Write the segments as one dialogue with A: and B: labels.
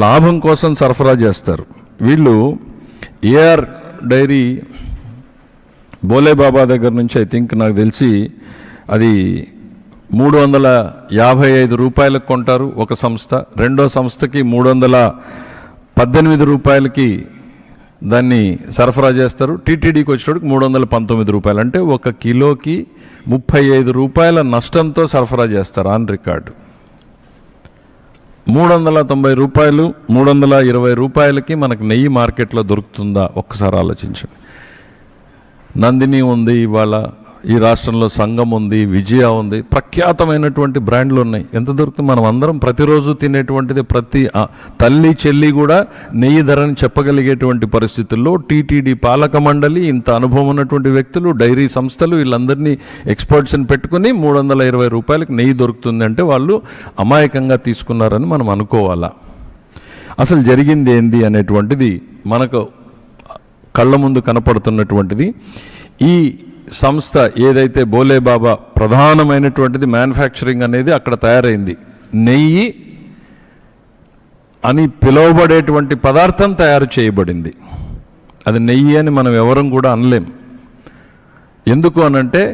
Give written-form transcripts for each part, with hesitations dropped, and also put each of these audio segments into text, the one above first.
A: లాభం కోసం సరఫరా చేస్తారు. వీళ్ళు ఏఆర్ డైరీ బోలేబాబా దగ్గర నుంచి ఐ థింక్ నాకు తెలిసి అది 355 రూపాయలకు కొంటారు ఒక సంస్థ, రెండో సంస్థకి 318 రూపాయలకి దాన్ని సరఫరా చేస్తారు. టీటీడీకి వచ్చేటప్పుడు 319 రూపాయలు, అంటే ఒక కిలోకి 35 రూపాయల నష్టంతో సరఫరా చేస్తారు ఆన్ రికార్డు. 390 రూపాయలు 320 రూపాయలకి మనకు నెయ్యి మార్కెట్లో దొరుకుతుందా ఒక్కసారి ఆలోచించండి. నందిని ఉంది, ఇవాళ ఈ రాష్ట్రంలో సంఘం ఉంది, విజయ ఉంది, ప్రఖ్యాతమైనటువంటి బ్రాండ్లు ఉన్నాయి. ఎంత దొరుకుతుంది? మనం అందరం ప్రతిరోజు తినేటువంటిది, ప్రతి తల్లి చెల్లి కూడా నెయ్యి ధరని చెప్పగలిగేటువంటి పరిస్థితుల్లో టీటీడీ పాలక మండలి, ఇంత అనుభవం ఉన్నటువంటి వ్యక్తులు, డైరీ సంస్థలు, వీళ్ళందరినీ ఎక్స్పర్ట్స్ని పెట్టుకుని 320 రూపాయలకి నెయ్యి దొరుకుతుంది అంటే వాళ్ళు అమాయకంగా తీసుకున్నారని మనం అనుకోవాలా? అసలు జరిగింది ఏంది అనేటువంటిది మనకు కళ్ళ ముందు కనపడుతున్నటువంటిది. ఈ సంస్థ ఏదైతే బోలేబాబా ప్రధానమైనటువంటిది మ్యానుఫ్యాక్చరింగ్ అనేది అక్కడ తయారైంది. నెయ్యి అని పిలువబడేటువంటి పదార్థం తయారు చేయబడింది. అది నెయ్యి అని మనం ఎవరం కూడా అనలేం. ఎందుకు అనంటే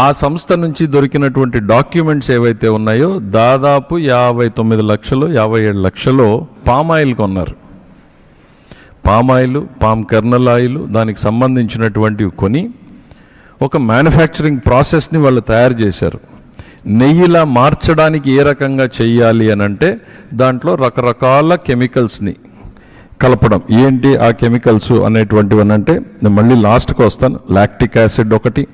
A: ఆ సంస్థ నుంచి దొరికినటువంటి డాక్యుమెంట్స్ ఏవైతే ఉన్నాయో దాదాపు 59 లక్షలు 57 లక్షలు పామాయిల్ కొన్నారు. పామాయిల్, పామ్ కెర్నల్ ఆయిల్, దానికి సంబంధించినటువంటివి కొని ఒక మ్యానుఫ్యాక్చరింగ్ ప్రాసెస్ని వాళ్ళు తయారు చేశారు. నెయ్యిలా మార్చడానికి ఏ రకంగా చెయ్యాలి అని అంటే దాంట్లో రకరకాల కెమికల్స్ని కలపడం. ఏంటి ఆ కెమికల్స్ అనేటువంటివి అని అంటే నేను మళ్ళీ లాస్ట్కి వస్తాను. లాక్టిక్ యాసిడ్ ఒకటి,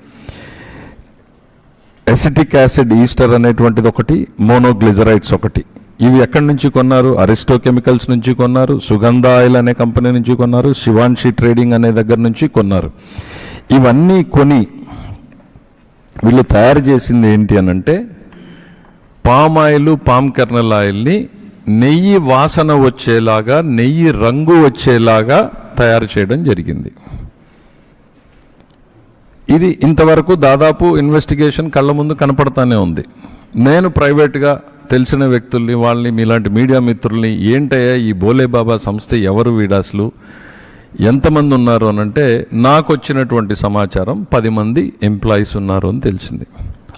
A: ఎసిటిక్ యాసిడ్ ఈస్టర్ అనేటువంటిది ఒకటి, మోనోగ్లిజరైడ్స్ ఒకటి. ఇవి ఎక్కడి నుంచి కొన్నారు? అరిస్టో కెమికల్స్ నుంచి కొన్నారు, సుగంధ ఆయిల్ అనే కంపెనీ నుంచి కొన్నారు, శివాన్షి ట్రేడింగ్ అనే దగ్గర నుంచి కొన్నారు. ఇవన్నీ కొని వీళ్ళు తయారు చేసింది ఏంటి అనంటే పామ్ ఆయిల్, పామ్ కెర్నల్ ఆయిల్ని నెయ్యి వాసన వచ్చేలాగా, నెయ్యి రంగు వచ్చేలాగా తయారు చేయడం జరిగింది. ఇది ఇంతవరకు దాదాపు ఇన్వెస్టిగేషన్ కళ్ళ ముందు కనపడతానే ఉంది. నేను ప్రైవేట్గా తెలిసిన వ్యక్తుల్ని, వాళ్ళని, మీలాంటి మీడియా మిత్రుల్ని, ఏంటయ్యా ఈ బోలేబాబా సంస్థ ఎవరు, వీడాసులు ఎంతమంది ఉన్నారు అనంటే నాకు వచ్చినటువంటి సమాచారం 10 మంది ఎంప్లాయీస్ ఉన్నారు అని తెలిసింది.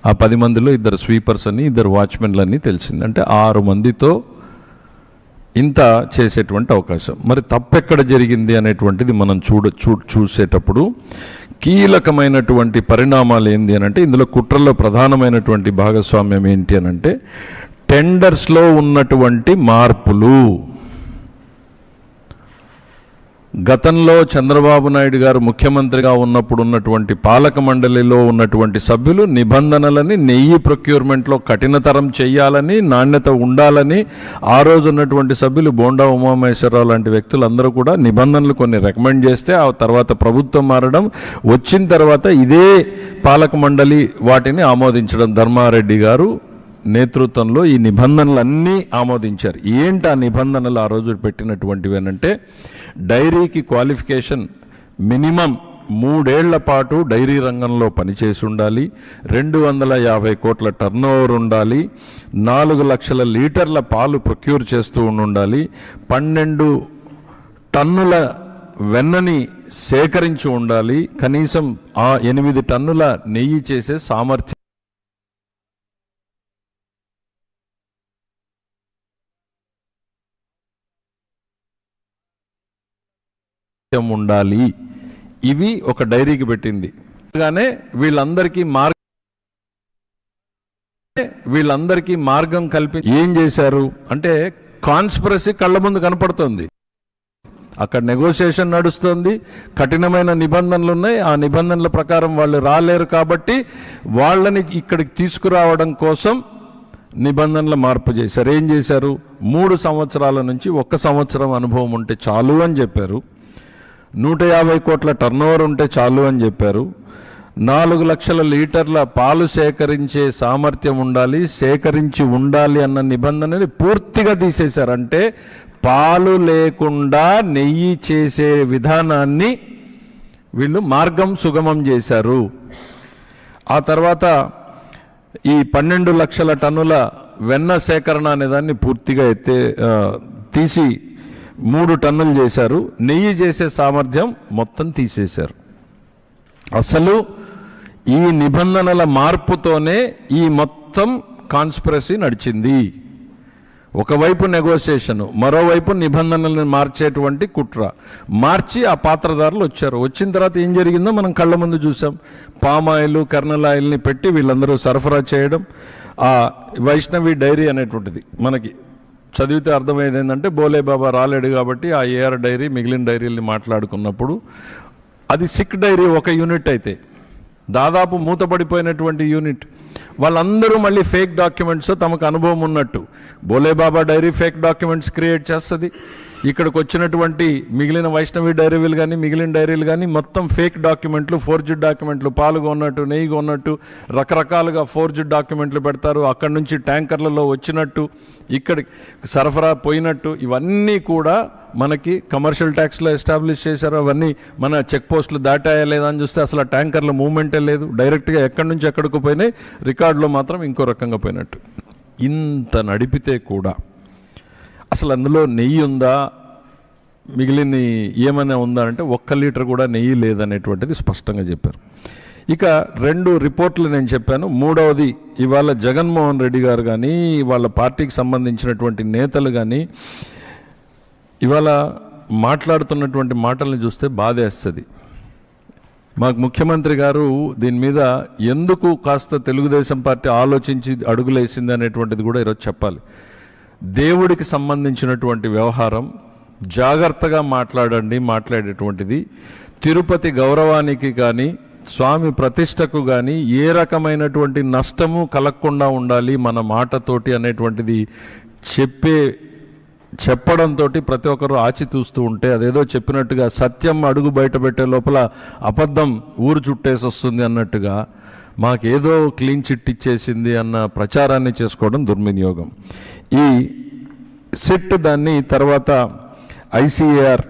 A: ఆ 10 మందిలో 2 స్వీపర్స్ అని, 2 వాచ్మెన్లని తెలిసింది. అంటే 6 మందితో ఇంత చేసేటువంటి అవకాశం. మరి తప్పెక్కడ జరిగింది అనేటువంటిది మనం చూసేటప్పుడు కీలకమైనటువంటి పరిణామాలు ఏంటి అనంటే ఇందులో కుట్రలో ప్రధానమైనటువంటి భాగస్వామ్యం ఏంటి అనంటే టెండర్స్లో ఉన్నటువంటి మార్పులు. గతంలో చంద్రబాబు నాయుడు గారు ముఖ్యమంత్రిగా ఉన్నప్పుడు ఉన్నటువంటి పాలక మండలిలో ఉన్నటువంటి సభ్యులు నిబంధనలని, నెయ్యి ప్రొక్యూర్మెంట్లో కఠినతరం చేయాలని, నాణ్యత ఉండాలని ఆ రోజు ఉన్నటువంటి సభ్యులు బోండా ఉమామహేశ్వరరావు లాంటి వ్యక్తులు అందరూ కూడా నిబంధనలు కొన్ని రికమెండ్ చేస్తే ఆ తర్వాత ప్రభుత్వం మారడం, వచ్చిన తర్వాత ఇదే పాలక మండలి వాటిని ఆమోదించడం, ధర్మారెడ్డి గారు నేతృత్వంలో ఈ నిబంధనలన్నీ ఆమోదించారు. ఏంటి ఆ నిబంధనలు ఆ రోజు పెట్టినటువంటివి అంటే డైరీకి క్వాలిఫికేషన్ మినిమం 3 ఏళ్ల పాటు డైరీ రంగంలో పనిచేసి ఉండాలి, 250 కోట్ల టర్నోవర్ ఉండాలి, 4 లక్షల లీటర్ల పాలు ప్రొక్యూర్ చేస్తూ ఉండాలి, 12 టన్నుల వెన్నని సేకరించి ఉండాలి, కనీసం 8 టన్నుల నెయ్యి చేసే సామర్థ్యం ఉండాలి. ఇవి ఒక డైరీకి పెట్టింది. గానే వీళ్ళందరికీ మార్గం కల్పించి ఏం చేశారు అంటే కాన్స్పిరసీ కళ్ళ ముందు కనపడుతుంది. అక్కడ నెగోషియేషన్ నడుస్తుంది, కఠినమైన నిబంధనలు ఉన్నాయి. ఆ నిబంధనల ప్రకారం వాళ్ళు రాలేరు కాబట్టి వాళ్ళని ఇక్కడికి తీసుకురావడం కోసం నిబంధనల మార్పు చేశారు. ఏం చేశారు? 3 సంవత్సరాల నుంచి 1 సంవత్సరం అనుభవం ఉంటే చాలు అని చెప్పారు. 150 కోట్ల టర్నోవర్ ఉంటే చాలు అని చెప్పారు. 4 లక్షల లీటర్ల పాలు సేకరించే సామర్థ్యం ఉండాలి, సేకరించి ఉండాలి అన్న నిబంధనని పూర్తిగా తీసేశారు. అంటే పాలు లేకుండా నెయ్యి చేసే విధానాన్ని వీళ్ళు మార్గం సుగమం చేశారు. ఆ తర్వాత ఈ 12 లక్షల టన్నుల వెన్న సేకరణ అనే దాన్ని పూర్తిగా తీసి 3 టన్నులు చేశారు. నెయ్యి చేసే సామర్థ్యం మొత్తం తీసేశారు. అసలు ఈ నిబంధనల మార్పుతోనే ఈ మొత్తం కాన్స్పిరసీ నడిచింది. ఒకవైపు నెగోసియేషను, మరోవైపు నిబంధనలను మార్చేటువంటి కుట్ర. మార్చి ఆ పాత్రదారులు వచ్చారు. వచ్చిన తర్వాత ఏం జరిగిందో మనం కళ్ళ ముందు చూసాం. పామాయిల్, కర్నల్ ఆయిల్ని పెట్టి వీళ్ళందరూ సరఫరా చేయడం. ఆ వైష్ణవి డైరీ అనేటువంటిది మనకి చదివితే అర్థమయ్యేది ఏంటంటే, బోలే బాబా రాలేడు కాబట్టి ఆ ఏఆర్ డైరీ మిగిలిన డైరీల్ని మాట్లాడుకున్నప్పుడు అది సిక్ డైరీ ఒక యూనిట్ అయితే దాదాపు మూతపడిపోయినటువంటి యూనిట్. వాళ్ళందరూ మళ్ళీ ఫేక్ డాక్యుమెంట్స్, తమకు అనుభవం ఉన్నట్టు Bole Baba dairy fake documents create చేస్తుంది. ఇక్కడికి వచ్చినటువంటి మిగిలిన వైష్ణవి డైరీలు కానీ మిగిలిన డైరీలు కానీ మొత్తం ఫేక్ డాక్యుమెంట్లు, ఫోర్జ్డ్ డాక్యుమెంట్లు, పాలు కొన్నట్టు, నెయ్యి కొన్నట్టు రకరకాలుగా ఫోర్జ్డ్ డాక్యుమెంట్లు పెడతారు. అక్కడి నుంచి ట్యాంకర్లలో వచ్చినట్టు, ఇక్కడికి సరఫరా పోయినట్టు, ఇవన్నీ కూడా మనకి కమర్షియల్ ట్యాక్స్లో ఎస్టాబ్లిష్ చేశారు. అవన్నీ మన చెక్ పోస్టులు దాటాయా లేదా అని చూస్తే అసలు ఆ ట్యాంకర్ల మూవ్మెంటే లేదు. డైరెక్ట్గా ఎక్కడి నుంచి ఎక్కడికి పోయినాయి, రికార్డులో మాత్రం ఇంకో రకంగా పోయినట్టు. ఇంత నడిపితే కూడా అసలు అందులో నెయ్యి ఉందా, మిగిలిన ఏమైనా ఉందా అంటే 1 లీటర్ కూడా నెయ్యి లేదనేటువంటిది స్పష్టంగా చెప్పారు. ఇక 2 రిపోర్ట్లు నేను చెప్పాను. మూడవది, ఇవాళ జగన్మోహన్ రెడ్డి గారు కానీ వాళ్ళ పార్టీకి సంబంధించినటువంటి నేతలు కానీ ఇవాళ మాట్లాడుతున్నటువంటి మాటల్ని చూస్తే బాధేస్తుంది. మాకు ముఖ్యమంత్రి గారు దీని మీద ఎందుకు కాస్త తెలుగుదేశం పార్టీ ఆలోచించి అడుగులేసింది అనేటువంటిది కూడా ఈరోజు చెప్పాలి. దేవుడికి సంబంధించినటువంటి వ్యవహారం జాగ్రత్తగా మాట్లాడండి. మాట్లాడేటువంటిది తిరుపతి గౌరవానికి కానీ స్వామి ప్రతిష్టకు కానీ ఏ రకమైనటువంటి నష్టము కలగకుండా ఉండాలి మన మాటతోటి అనేటువంటిది చెప్పడంతో ప్రతి ఒక్కరూ ఆచితూస్తూ ఉంటే అదేదో చెప్పినట్టుగా సత్యం అడుగు బయట పెట్టే లోపల అబద్ధం ఊరు చుట్టేసి వస్తుంది అన్నట్టుగా మాకేదో క్లీన్ చిట్ ఇచ్చేసింది అన్న ప్రచారాన్ని చేసుకోవడం దుర్వినియోగం. ఈ సిట్ దాన్ని తర్వాత ఐసీఏఆర్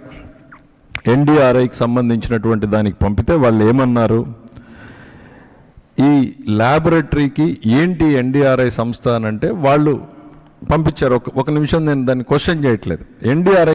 A: ఎన్డీఆర్ఐకి సంబంధించినటువంటి దానికి పంపితే వాళ్ళు ఏమన్నారు, ఈ ల్యాబొరేటరీకి ఏంటి ఎన్డీఆర్ఐ సంస్థ అని అంటే వాళ్ళు పంపించారు. ఒక నిమిషం, నేను దాన్ని క్వశ్చన్ చేయట్లేదు. ఎన్డీఆర్ఐ